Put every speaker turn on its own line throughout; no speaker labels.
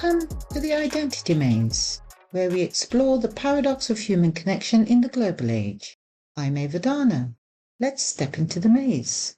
Welcome to the Identity Maze, where we explore the paradox of human connection in the global age. I'm Avadana. Let's step into the maze.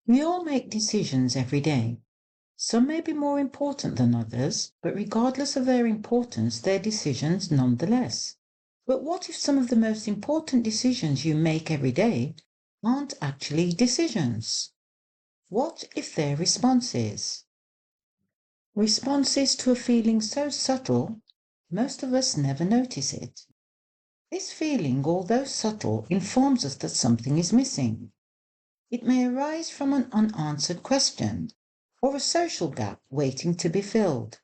We all make decisions every day. Some may be more important than others, but regardless of their importance, they're decisions nonetheless. But what if some of the most important decisions you make every day aren't actually decisions? What if they're responses? Responses to a feeling so subtle, most of us never notice it. This feeling, although subtle, informs us that something is missing. It may arise from an unanswered question or a social gap waiting to be filled.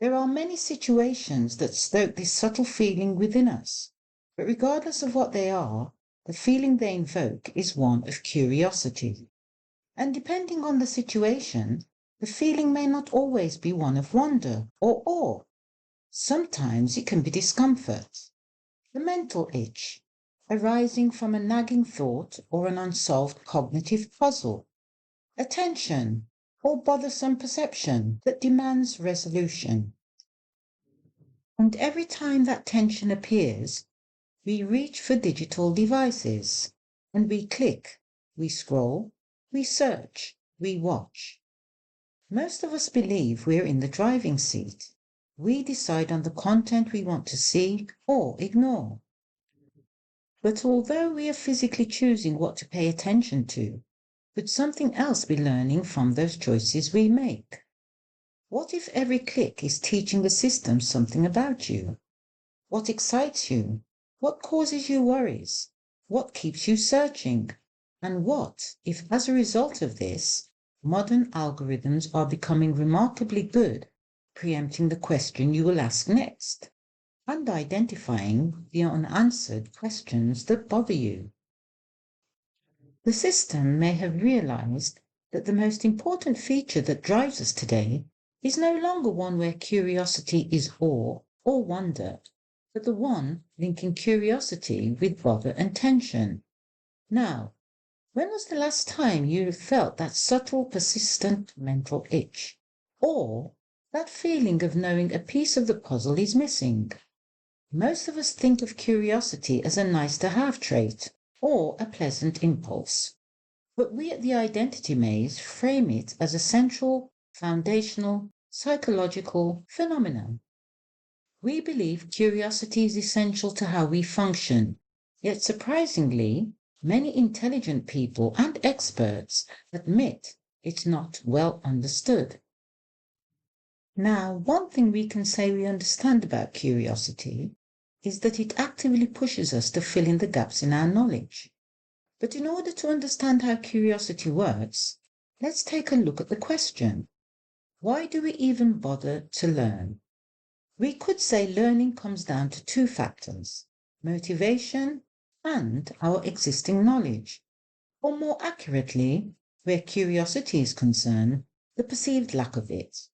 There are many situations that stoke this subtle feeling within us, but regardless of what they are, the feeling they invoke is one of curiosity. And depending on the situation, the feeling may not always be one of wonder or awe. Sometimes it can be discomfort, the mental itch, arising from a nagging thought or an unsolved cognitive puzzle, a tension or bothersome perception that demands resolution. And every time that tension appears, we reach for digital devices, and we click, we scroll, we search, we watch. Most of us believe we're in the driving seat. We decide on the content we want to see or ignore. But although we are physically choosing what to pay attention to, could something else be learning from those choices we make? What if every click is teaching the system something about you? What excites you? What causes you worries? What keeps you searching? And what if, as a result of this, modern algorithms are becoming remarkably good preempting the question you will ask next and identifying the unanswered questions that bother you? The system may have realized that the most important feature that drives us today is no longer one where curiosity is awe or wonder, but the one linking curiosity with bother and tension. Now, when was the last time you felt that subtle, persistent mental itch? Or that feeling of knowing a piece of the puzzle is missing? Most of us think of curiosity as a nice-to-have trait or a pleasant impulse. But we at the Identity Maze frame it as a central, foundational, psychological phenomenon. We believe curiosity is essential to how we function, yet surprisingly, many intelligent people and experts admit it's not well understood. Now, one thing we can say we understand about curiosity is that it actively pushes us to fill in the gaps in our knowledge. But in order to understand how curiosity works, let's take a look at the question: why do we even bother to learn? We could say learning comes down to two factors: motivation and our existing knowledge, or more accurately, where curiosity is concerned, the perceived lack of it.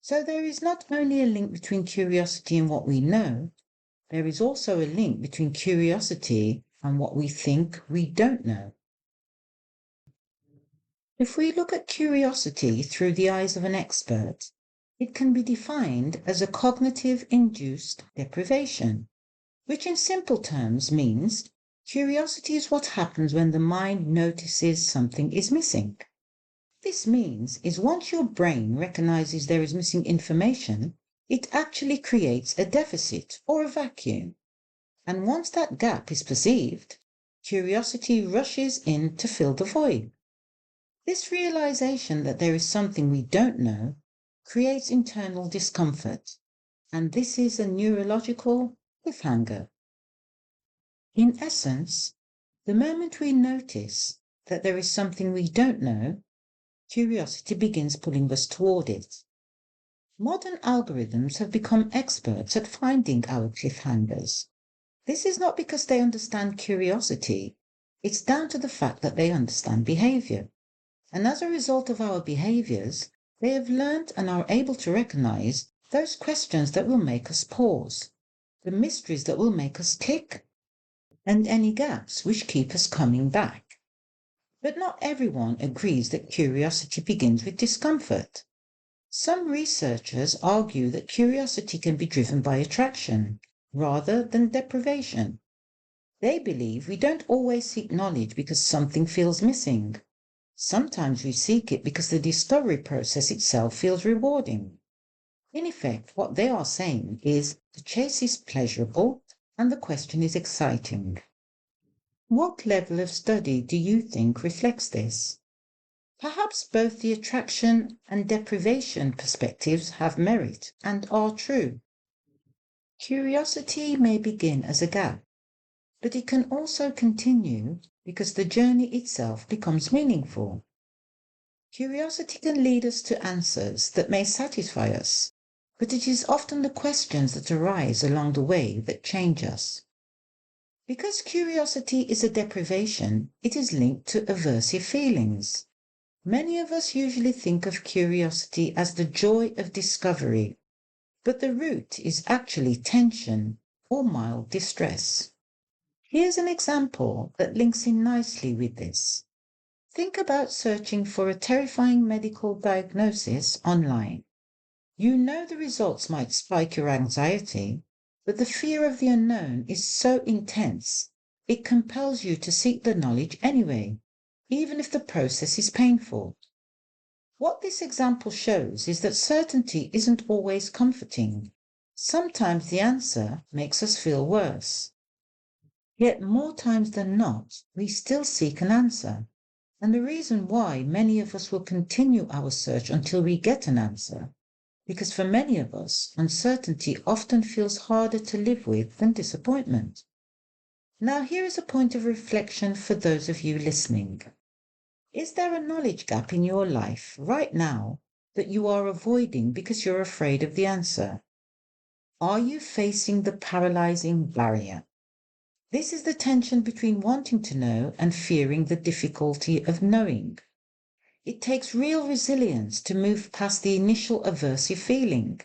So there is not only a link between curiosity and what we know, there is also a link between curiosity and what we think we don't know. If we look at curiosity through the eyes of an expert, it can be defined as a cognitive-induced deprivation, which in simple terms means curiosity is what happens when the mind notices something is missing. This means is once your brain recognizes there is missing information, it actually creates a deficit or a vacuum. And once that gap is perceived, curiosity rushes in to fill the void. This realization that there is something we don't know creates internal discomfort, and this is a neurological cliffhanger. In essence, the moment we notice that there is something we don't know, curiosity begins pulling us toward it. Modern algorithms have become experts at finding our cliffhangers. This is not because they understand curiosity, it's down to the fact that they understand behavior. And as a result of our behaviors, they have learned and are able to recognize those questions that will make us pause, the mysteries that will make us click, and any gaps which keep us coming back. But not everyone agrees that curiosity begins with discomfort. Some researchers argue that curiosity can be driven by attraction rather than deprivation. They believe we don't always seek knowledge because something feels missing. Sometimes we seek it because the discovery process itself feels rewarding. In effect, what they are saying is the chase is pleasurable and the question is exciting. What level of study do you think reflects this? Perhaps both the attraction and deprivation perspectives have merit and are true. Curiosity may begin as a gap, but it can also continue because the journey itself becomes meaningful. Curiosity can lead us to answers that may satisfy us, but it is often the questions that arise along the way that change us. Because curiosity is a deprivation, it is linked to aversive feelings. Many of us usually think of curiosity as the joy of discovery, but the root is actually tension or mild distress. Here's an example that links in nicely with this. Think about searching for a terrifying medical diagnosis online. You know the results might spike your anxiety, but the fear of the unknown is so intense, it compels you to seek the knowledge anyway, even if the process is painful. What this example shows is that certainty isn't always comforting. Sometimes the answer makes us feel worse. Yet more times than not, we still seek an answer. And the reason why many of us will continue our search until we get an answer, because for many of us, uncertainty often feels harder to live with than disappointment. Now here is a point of reflection for those of you listening. Is there a knowledge gap in your life right now that you are avoiding because you're afraid of the answer? Are you facing the paralyzing barrier? This is the tension between wanting to know and fearing the difficulty of knowing. It takes real resilience to move past the initial aversive feeling,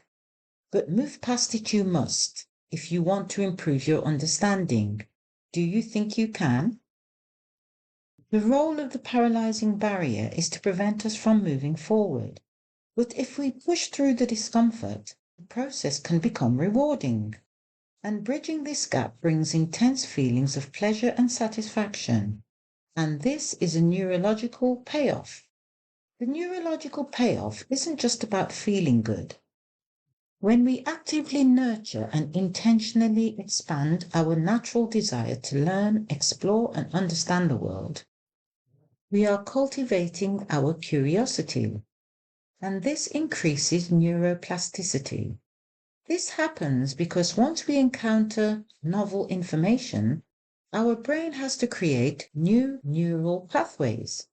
but move past it you must if you want to improve your understanding. Do you think you can? The role of the paralyzing barrier is to prevent us from moving forward. But if we push through the discomfort, the process can become rewarding. And bridging this gap brings intense feelings of pleasure and satisfaction. And this is a neurological payoff. The neurological payoff isn't just about feeling good. When we actively nurture and intentionally expand our natural desire to learn, explore, and understand the world, we are cultivating our curiosity, and this increases neuroplasticity. This happens because once we encounter novel information, our brain has to create new neural pathways.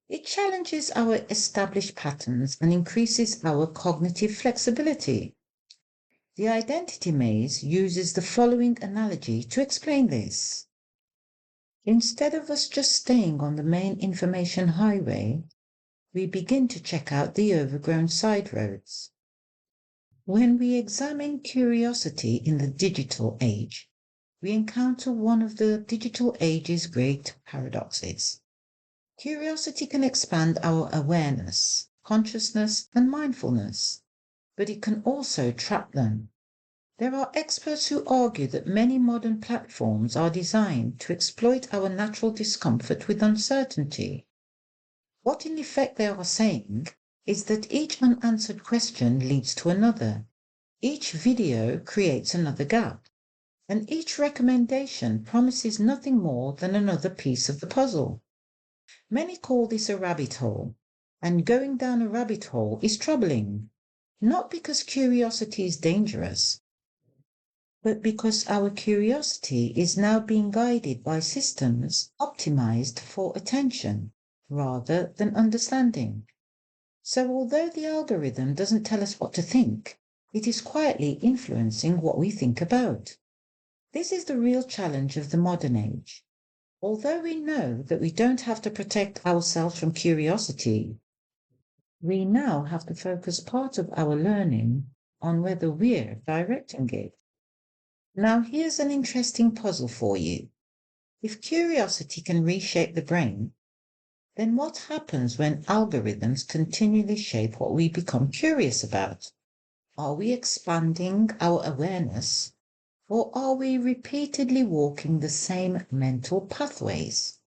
It challenges our established patterns and increases our cognitive flexibility. The identity maze uses the following analogy to explain this. Instead of us just staying on the main information highway, we begin to check out the overgrown side roads. When we examine curiosity in the digital age, we encounter one of the digital age's great paradoxes. Curiosity can expand our awareness, consciousness, and mindfulness, but it can also trap them. There are experts who argue that many modern platforms are designed to exploit our natural discomfort with uncertainty. What in effect they are saying is that each unanswered question leads to another, each video creates another gap, and each recommendation promises nothing more than another piece of the puzzle. Many call this a rabbit hole, and going down a rabbit hole is troubling, not because curiosity is dangerous, but because our curiosity is now being guided by systems optimized for attention rather than understanding. So although the algorithm doesn't tell us what to think, it is quietly influencing what we think about. This is the real challenge of the modern age. Although we know that we don't have to protect ourselves from curiosity, we now have to focus part of our learning on whether we're directing it. Now here's an interesting puzzle for you. If curiosity can reshape the brain, Then what happens when algorithms continually shape what we become curious about? Are we expanding our awareness, or are we repeatedly walking the same mental pathways?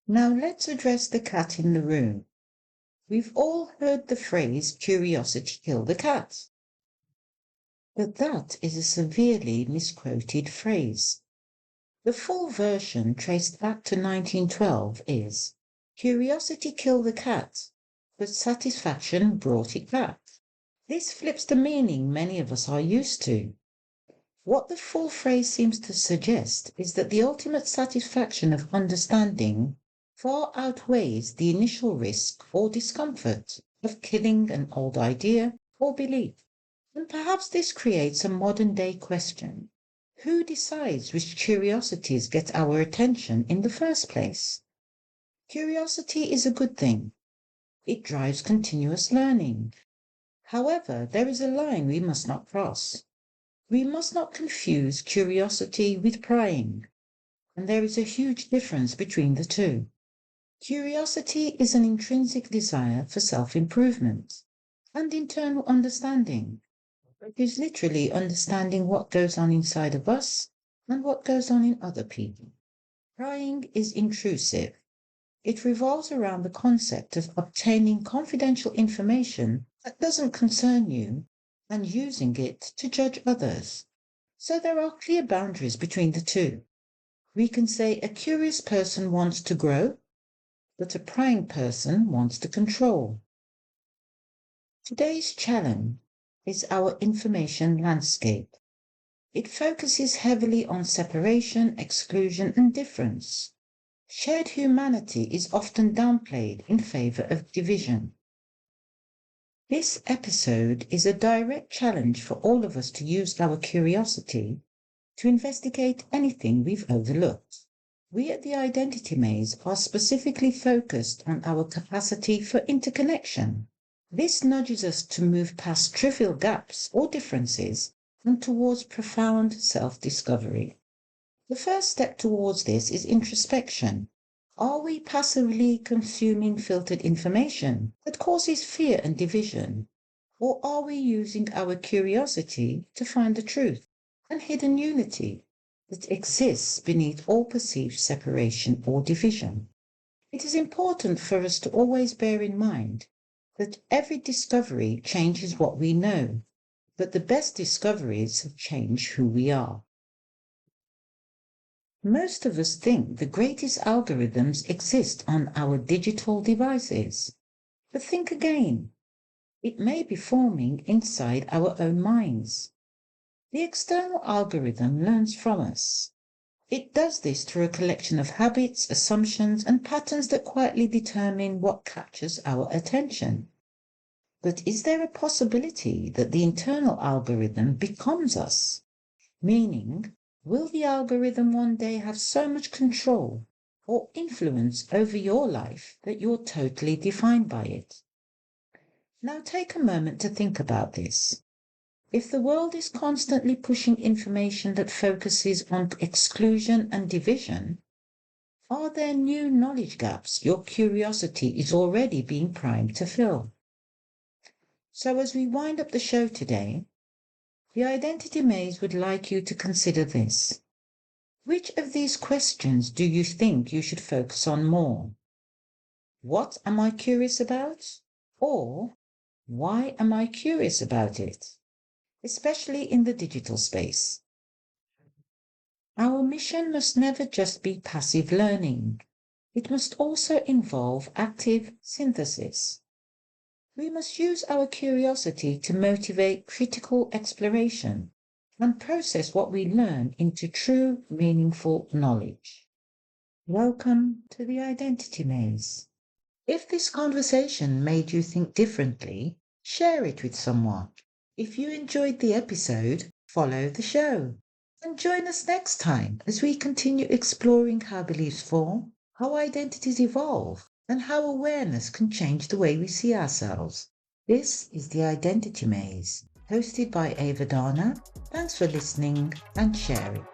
Now let's address the cat in the room. We've all heard the phrase curiosity killed the cat. But that is a severely misquoted phrase. The full version, traced back to 1912, is curiosity killed the cat, but satisfaction brought it back. This flips the meaning many of us are used to. What the full phrase seems to suggest is that the ultimate satisfaction of understanding far outweighs the initial risk or discomfort of killing an old idea or belief. And perhaps this creates a modern day question. Who decides which curiosities get our attention in the first place? Curiosity is a good thing. It drives continuous learning. However, there is a line we must not cross. We must not confuse curiosity with prying, and there is a huge difference between the two. Curiosity is an intrinsic desire for self-improvement and internal understanding. It is literally understanding what goes on inside of us and what goes on in other people. Prying is intrusive. It revolves around the concept of obtaining confidential information that doesn't concern you and using it to judge others. So there are clear boundaries between the two. We can say a curious person wants to grow, but a prying person wants to control. Today's challenge is our information landscape. It focuses heavily on separation, exclusion, and difference. Shared humanity is often downplayed in favor of division. This episode is a direct challenge for all of us to use our curiosity to investigate anything we've overlooked. We at the Identity Maze are specifically focused on our capacity for interconnection. This nudges us to move past trivial gaps or differences and towards profound self-discovery. The first step towards this is introspection. Are we passively consuming filtered information that causes fear and division? Or are we using our curiosity to find the truth and hidden unity that exists beneath all perceived separation or division? It is important for us to always bear in mind that every discovery changes what we know, but the best discoveries change who we are. Most of us think the greatest algorithms exist on our digital devices. But think again. It may be forming inside our own minds. The external algorithm learns from us. It does this through a collection of habits, assumptions, and patterns that quietly determine what captures our attention. But is there a possibility that the internal algorithm becomes us? Meaning, will the algorithm one day have so much control or influence over your life that you're totally defined by it? Now take a moment to think about this. If the world is constantly pushing information that focuses on exclusion and division, are there new knowledge gaps your curiosity is already being primed to fill? So as we wind up the show today, the Identity Maze would like you to consider this. Which of these questions do you think you should focus on more? What am I curious about? Or why am I curious about it? Especially in the digital space. Our mission must never just be passive learning. It must also involve active synthesis. We must use our curiosity to motivate critical exploration and process what we learn into true, meaningful knowledge. Welcome to the Identity Maze. If this conversation made you think differently, share it with someone. If you enjoyed the episode, follow the show. And join us next time as we continue exploring how beliefs form, how identities evolve, and how awareness can change the way we see ourselves. This is the Identity Maze, hosted by Ava Dana. Thanks for listening and sharing.